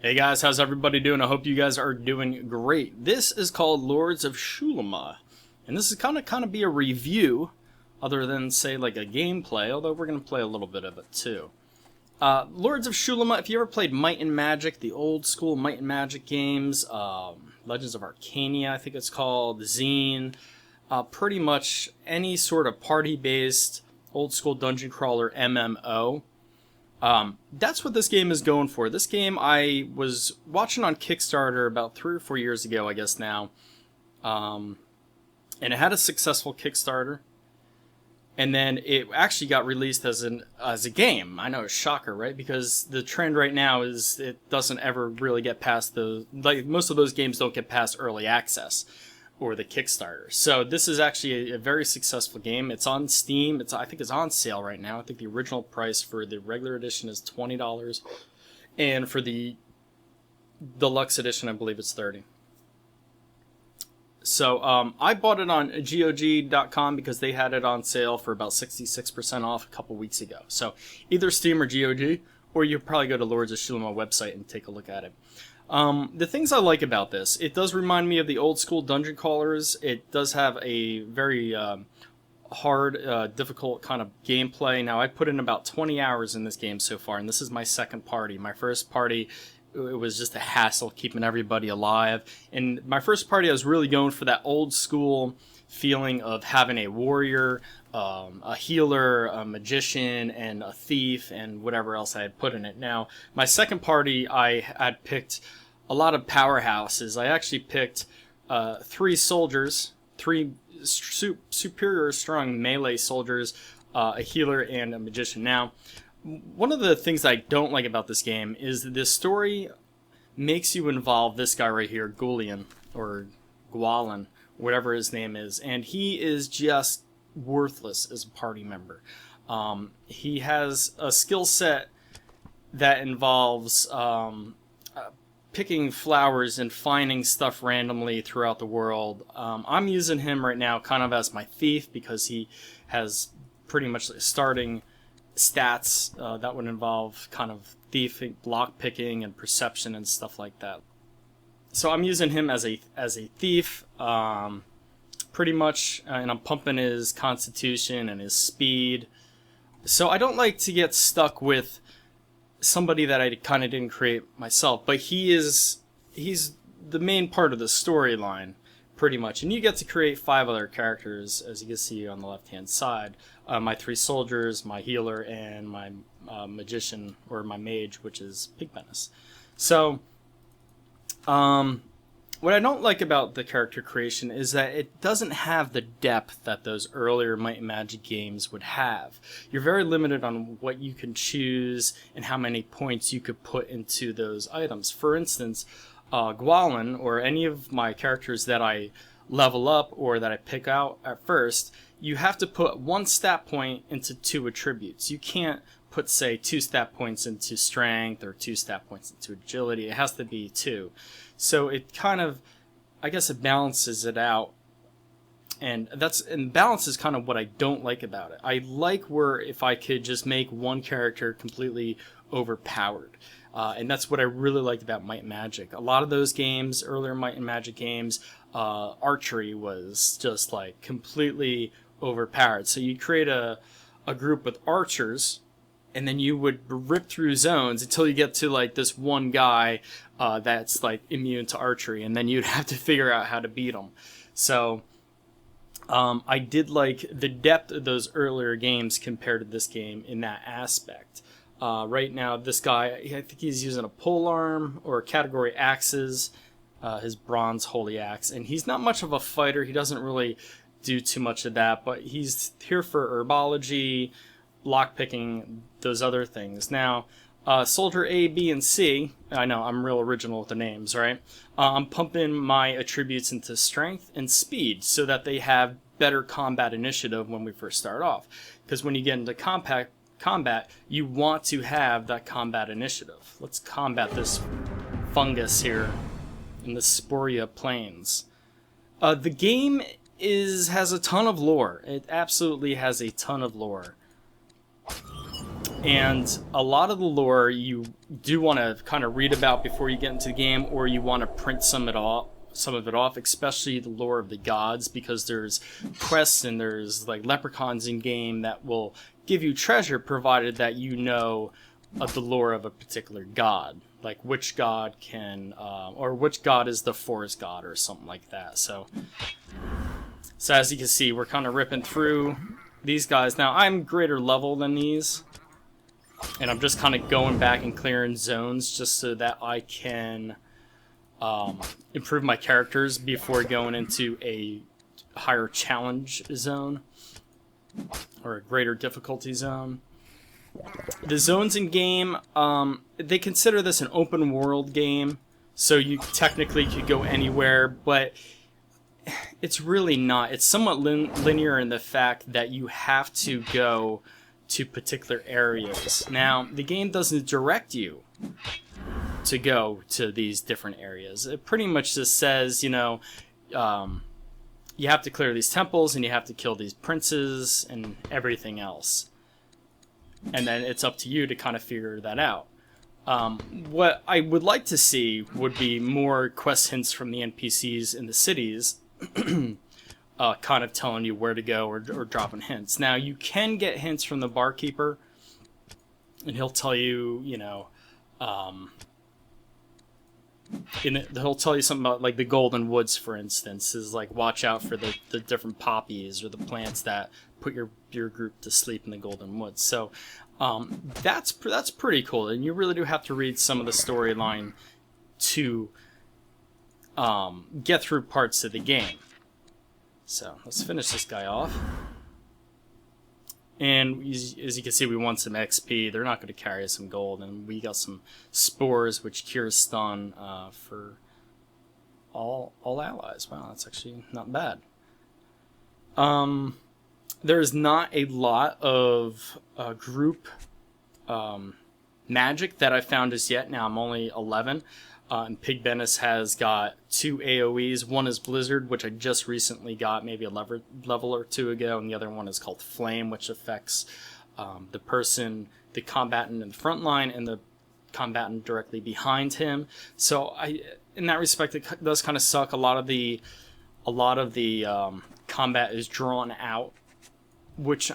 Hey guys, how's everybody doing? I hope you guys are doing great. This is called Lords of Xulima, and this is kind of be a review, other than say like a gameplay. Although we're gonna play a little bit of it too. Lords of Xulima. If you ever played Might and Magic, the old school Might and Magic games, Legends of Arcania, I think it's called, Zine, pretty much any sort of party-based old school dungeon crawler MMO. That's what this game is going for. This game I was watching on Kickstarter about 3 or 4 years ago, I guess now. And it had a successful Kickstarter. And then it actually got released as a game. I know, it's a shocker, right? Because the trend right now is it doesn't ever really get past most of those games don't get past early access or the Kickstarter. So this is actually a very successful game. It's on Steam. I think it's on sale right now. I think the original price for the regular edition is $20, and for the deluxe edition, I believe it's $30. So I bought it on GOG.com because they had it on sale for about 66% off a couple weeks ago. So either Steam or GOG, or you probably go to Lords of Xulima website and take a look at it. The things I like about this, it does remind me of the old school dungeon crawlers. It does have a very hard, difficult kind of gameplay. Now, I put in about 20 hours in this game so far, and this is my second party. My first party, it was just a hassle keeping everybody alive. And my first party, I was really going for that old school feeling of having a warrior, a healer, a magician, and a thief, and whatever else I had put in it. Now, my second party, I had picked a lot of powerhouses. I actually picked 3 soldiers, 3 superior strong melee soldiers, a healer, and a magician. Now, one of the things I don't like about this game is that this story makes you involve this guy right here, Gulian, or Gwalin, whatever his name is, and he is just worthless as a party member. He has a skill set that involves picking flowers and finding stuff randomly throughout the world. I'm using him right now kind of as my thief because he has pretty much starting stats that would involve kind of thieving, lock picking, and perception and stuff like that. So I'm using him as a thief, pretty much, and I'm pumping his constitution and his speed. So I don't like to get stuck with somebody that I kind of didn't create myself, but he's the main part of the storyline, pretty much. And you get to create 5 other characters, as you can see on the left-hand side. My 3 soldiers, my healer, and my magician, or my mage, which is Pigmenace. So, what I don't like about the character creation is that it doesn't have the depth that those earlier Might and Magic games would have. You're very limited on what you can choose and how many points you could put into those items. For instance, Gwalin, or any of my characters that I level up or that I pick out at first, you have to put 1 stat point into 2 attributes. You can't put, say, 2 stat points into strength or 2 stat points into agility. It has to be 2. So it kind of, I guess it balances it out. And balance is kind of what I don't like about it. I like where if I could just make one character completely overpowered. And that's what I really liked about Might and Magic. A lot of those games, earlier Might and Magic games, archery was just like completely overpowered. So you'd create a group with archers, and then you would rip through zones until you get to like this one guy that's like immune to archery, and then you'd have to figure out how to beat him. So I did like the depth of those earlier games compared to this game in that aspect. Right now, this guy, I think he's using a polearm or category axes, his bronze holy axe, and he's not much of a fighter. He doesn't really do too much of that, but he's here for herbology, lockpicking, those other things. Now, Soldier A, B, and C, I know, I'm real original with the names, right? I'm pumping my attributes into strength and speed so that they have better combat initiative when we first start off. Because when you get into combat, you want to have that combat initiative. Let's combat this fungus here in the Sporia Plains. The game has a ton of lore. It absolutely has a ton of lore. And a lot of the lore you do want to kind of read about before you get into the game, or you want to print some of it off, especially the lore of the gods, because there's quests and there's like leprechauns in game that will give you treasure, provided that you know of the lore of a particular god, like which god can, or which god is the forest god or something like that. So as you can see, we're kind of ripping through these guys. Now, I'm greater level than these, and I'm just kind of going back and clearing zones just so that I can improve my characters before going into a higher challenge zone or a greater difficulty zone. The zones in game, they consider this an open world game, so you technically could go anywhere, but it's really not. It's somewhat linear in the fact that you have to go to particular areas. Now, the game doesn't direct you to go to these different areas. It pretty much just says, you know, you have to clear these temples and you have to kill these princes and everything else. And then it's up to you to kind of figure that out. What I would like to see would be more quest hints from the NPCs in the cities, kind of telling you where to go or dropping hints. Now, you can get hints from the barkeeper, and he'll tell you, you know, he'll tell you something about, like, the golden woods, for instance, is like, watch out for the different poppies or the plants that put your group to sleep in the golden woods. So that's pretty cool, and you really do have to read some of the storyline to get through parts of the game. So let's finish this guy off. And as you can see, we won some XP. They're not going to carry us some gold, and we got some spores, which cures stun for all allies. Wow, that's actually not bad. There's not a lot of group magic that I found as yet. Now I'm only 11. And Pig Bennis has got 2 AoEs. One is Blizzard, which I just recently got maybe a level or 2 ago, and the other one is called Flame, which affects the combatant in the front line and the combatant directly behind him. So in that respect, it does kind of suck. A lot of the combat is drawn out, which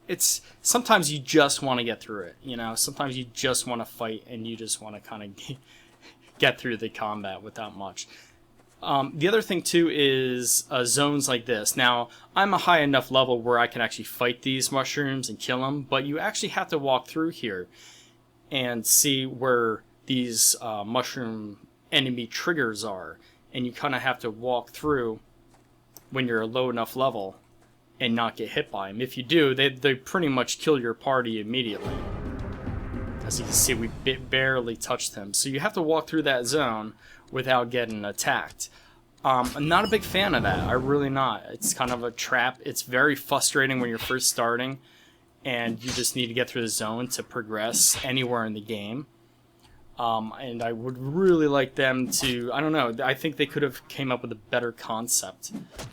it's sometimes you just want to get through it. You know, sometimes you just want to fight and you just want to kind of get through the combat without much. The other thing too is zones like this. Now, I'm a high enough level where I can actually fight these mushrooms and kill them, but you actually have to walk through here and see where these mushroom enemy triggers are, and you kind of have to walk through when you're a low enough level and not get hit by them. If you do, they pretty much kill your party immediately. As you can see, we barely touched him. So you have to walk through that zone without getting attacked. I'm not a big fan of that. I'm really not. It's kind of a trap. It's very frustrating when you're first starting and you just need to get through the zone to progress anywhere in the game. And I would really like them to, I don't know, I think they could have came up with a better concept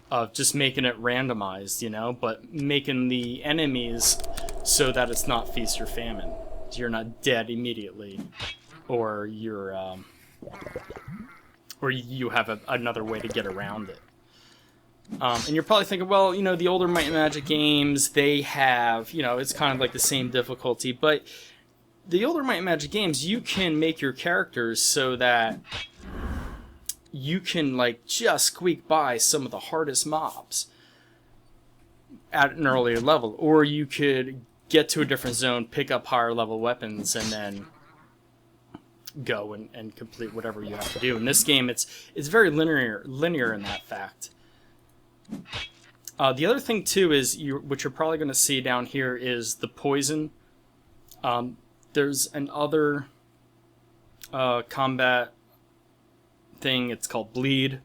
of just making it randomized, you know, but making the enemies so that it's not feast or famine. You're not dead immediately, or you're or you have another way to get around it. And you're probably thinking, well, you know, the older Might and Magic games, they have, you know, it's kind of like the same difficulty, but the older Might and Magic games, you can make your characters so that you can, like, just squeak by some of the hardest mobs at an earlier level, or you could get to a different zone, pick up higher level weapons, and then go and complete whatever you have to do. In this game, it's very linear in that fact. The other thing too is what you're probably going to see down here is the poison. There's another combat thing. It's called bleed.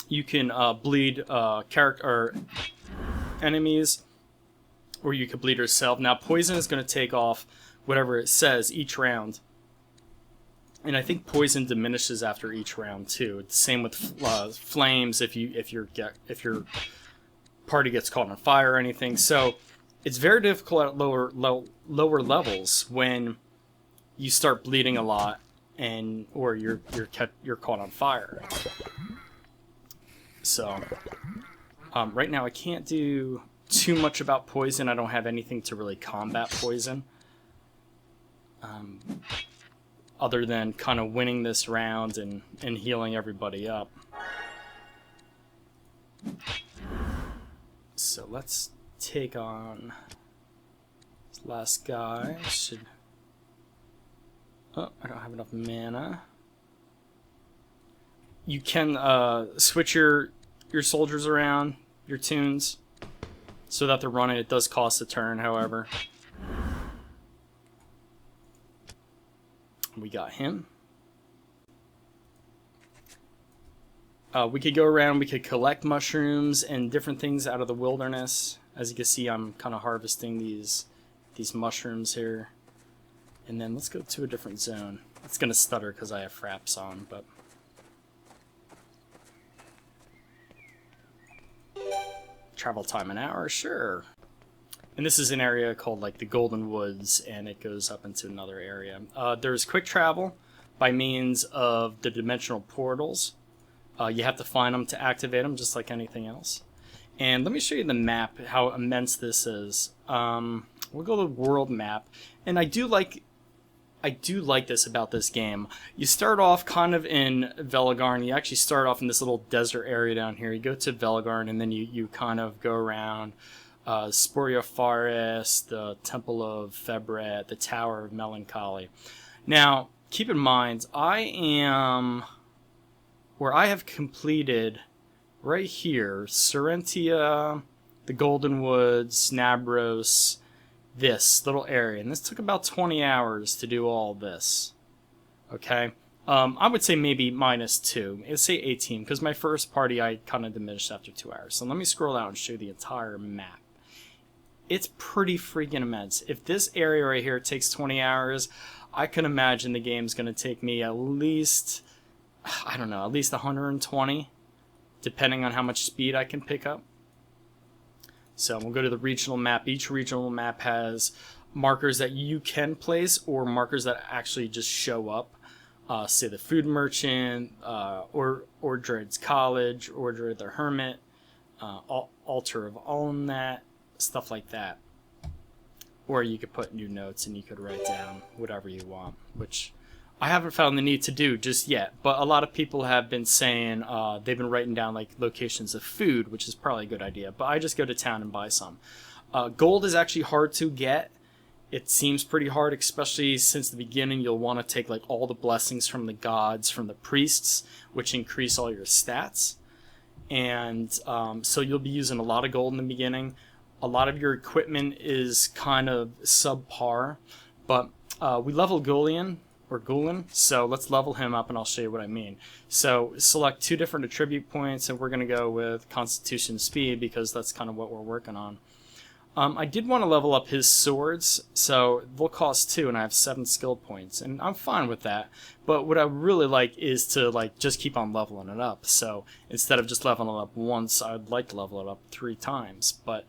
You can bleed character or enemies, or you could bleed yourself. Now, poison is going to take off whatever it says each round, and I think poison diminishes after each round too. It's the same with flames if your party gets caught on fire or anything. So It's very difficult at lower levels when you start bleeding a lot and or you're caught on fire. So right now I can't do too much about poison. I don't have anything to really combat poison. Other than kind of winning this round and healing everybody up. So let's take on this last guy. Oh, I don't have enough mana. You can switch your soldiers around, your tunes, so that they're running. It does cost a turn, however. We got him. We could go around, we could collect mushrooms and different things out of the wilderness. As you can see, I'm kind of harvesting these mushrooms here. And then let's go to a different zone. It's going to stutter because I have fraps on, but... Travel time an hour? Sure. And this is an area called like the Golden Woods, and it goes up into another area. There's quick travel by means of the dimensional portals. You have to find them to activate them, just like anything else. And let me show you the map, how immense this is. We'll go to the world map, and I do like this about this game. You start off kind of in Velagarn. You actually start off in this little desert area down here. You go to Velagarn, and then you kind of go around Sporia Forest, the Temple of Febret, the Tower of Melancholy. Now, keep in mind, I am where I have completed right here, Serentia, the Golden Woods, Nabros, this little area. And this took about 20 hours to do all this. Okay? I would say maybe -2. Let's say 18, because my first party I kind of diminished after 2 hours. So let me scroll out and show you the entire map. It's pretty freaking immense. If this area right here takes 20 hours, I can imagine the game's going to take me at least, I don't know, at least 120, depending on how much speed I can pick up. So we'll go to the regional map. Each regional map has markers that you can place or markers that actually just show up. Say the Food Merchant, Ordred's College, Ordred the Hermit, Altar of Olnat, stuff like that. Or you could put new notes and you could write down whatever you want, which I haven't found the need to do just yet. But a lot of people have been saying they've been writing down like locations of food, which is probably a good idea. But I just go to town and buy some. Gold is actually hard to get. It seems pretty hard, especially since the beginning. You'll want to take like all the blessings from the gods, from the priests, which increase all your stats. And so you'll be using a lot of gold in the beginning. A lot of your equipment is kind of subpar, but we level Gulian, so let's level him up and I'll show you what I mean. So select 2 different attribute points, and we're going to go with Constitution Speed because that's kind of what we're working on. I did want to level up his swords, so they'll cost 2, and I have 7 skill points, and I'm fine with that. But what I really like is to like just keep on leveling it up. So instead of just leveling it up once, I'd like to level it up 3 times. But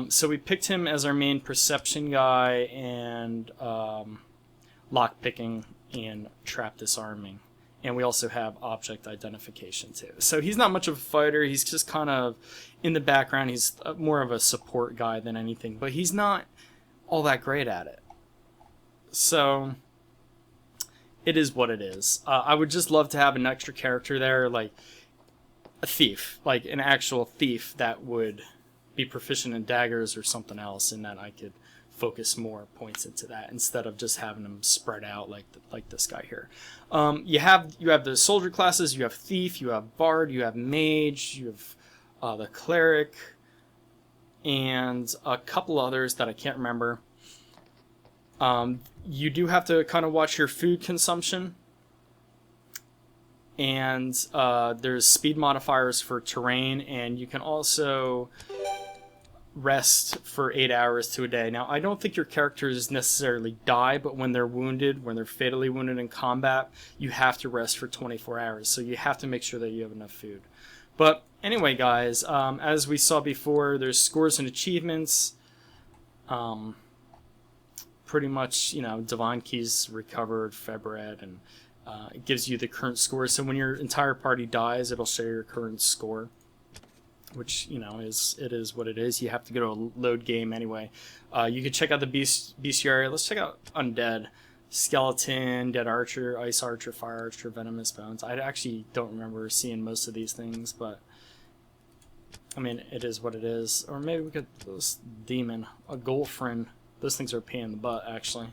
so we picked him as our main perception guy and lockpicking and trap disarming. And we also have object identification too. So he's not much of a fighter. He's just kind of in the background. He's more of a support guy than anything. But he's not all that great at it. So it is what it is. I would just love to have an extra character there, like a thief. Like an actual thief that would be proficient in daggers or something else, and that I could focus more points into that instead of just having them spread out like this guy here. You have the soldier classes. You have thief. You have bard. You have mage. You have the cleric, and a couple others that I can't remember. You do have to kind of watch your food consumption, and there's speed modifiers for terrain, and you can also rest for 8 hours to a day. Now, I don't think your characters necessarily die, but when they're wounded, when they're fatally wounded in combat, you have to rest for 24 hours. So you have to make sure that you have enough food. But anyway, guys, as we saw before, there's scores and achievements. Pretty much, Divine Keys recovered, Febred, and it gives you the current score. So when your entire party dies, it'll show your current score, which, it is what it is. You have to go to a load game anyway. You could check out the bestiary. Let's check out Undead. Skeleton, Dead Archer, Ice Archer, Fire Archer, Venomous Bones. I actually don't remember seeing most of these things, but I mean, it is what it is. Or maybe we could, this Demon, a Girlfriend. Those things are a pain in the butt, actually.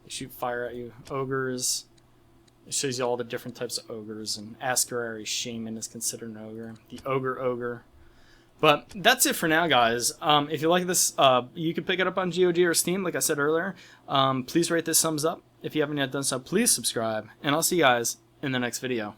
They shoot fire at you. Ogres. It shows you all the different types of ogres, and Askerary Shaman is considered an ogre. The Ogre. But that's it for now, guys. If you like this, you can pick it up on GOG or Steam, like I said earlier. Please rate this thumbs up. If you haven't yet done so, please subscribe. And I'll see you guys in the next video.